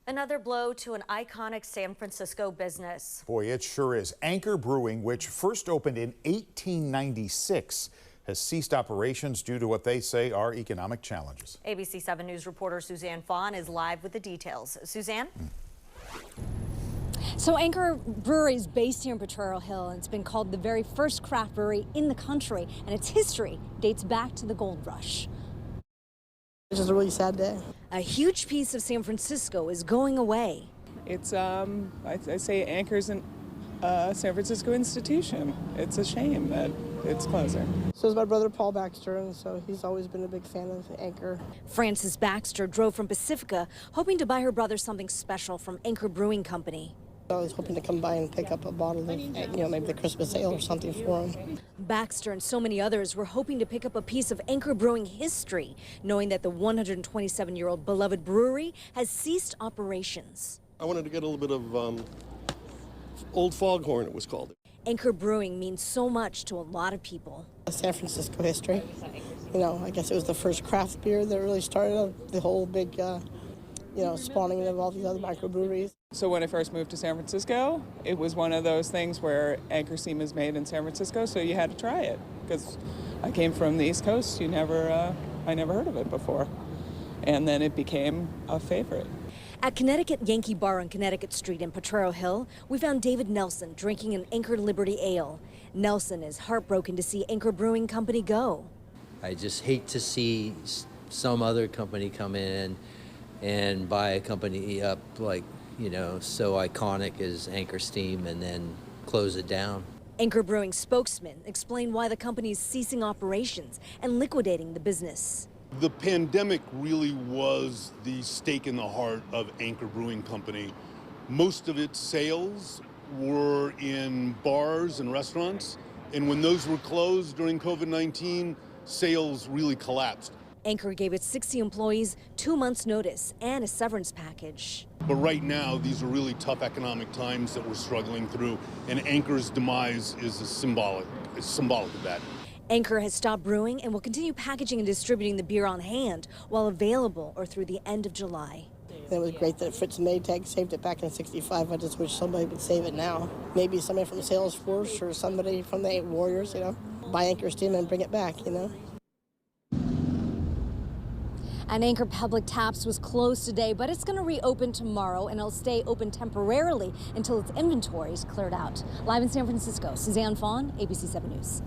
Another blow to an iconic San Francisco business. Boy, it sure is. Anchor Brewing, which first opened in 1896, has ceased operations due to what they say are economic challenges. ABC 7 News reporter Suzanne Phan is live with the details. Suzanne? So Anchor Brewery is based here in Potrero Hill, and it's been called the very first craft brewery in the country, and its history dates back to the gold rush. It's just a really sad day. A huge piece of San Francisco is going away. It's, I say Anchor's a San Francisco institution. It's a shame that it's closing. So is my brother Paul Baxter, and so he's always been a big fan of Anchor. Frances Baxter drove from Pacifica, hoping to buy her brother something special from Anchor Brewing Company. I was hoping to come by and pick up a bottle of, maybe the Christmas ale or something for him. Baxter and so many others were hoping to pick up a piece of Anchor Brewing history, knowing that the 127-year-old beloved brewery has ceased operations. I wanted to get a little bit of Old Foghorn, it was called. Anchor Brewing means so much to a lot of people. San Francisco history. I guess it was the first craft beer that really started the whole big, spawning of all these other microbreweries. So when I first moved to San Francisco, it was one of those things where Anchor steam is made in San Francisco, so you had to try it. Because I came from the East Coast, I never heard of it before. And then it became a favorite. At Connecticut Yankee Bar on Connecticut Street in Potrero Hill, we found David Nelson drinking an Anchor Liberty Ale. Nelson is heartbroken to see Anchor Brewing Company go. I just hate to see some other company come in and buy a company up like, so iconic as Anchor Steam and then close it down. Anchor Brewing spokesman explained why the company is ceasing operations and liquidating the business. The pandemic really was the stake in the heart of Anchor Brewing Company. Most of its sales were in bars and restaurants, and when those were closed during COVID-19, sales really collapsed. Anchor gave its 60 employees 2 months' notice and a severance package. But right now, these are really tough economic times that we're struggling through, and Anchor's demise is symbolic of that. Anchor has stopped brewing and will continue packaging and distributing the beer on hand while available or through the end of July. It was great that Fritz Maytag saved it back in '65. I just wish somebody would save it now. Maybe somebody from Salesforce or somebody from the Warriors, buy Anchor Steam and bring it back, And Anchor Public Taps was closed today, but it's going to reopen tomorrow, and it'll stay open temporarily until its inventory is cleared out. Live in San Francisco, Suzanne Phan, ABC 7 News.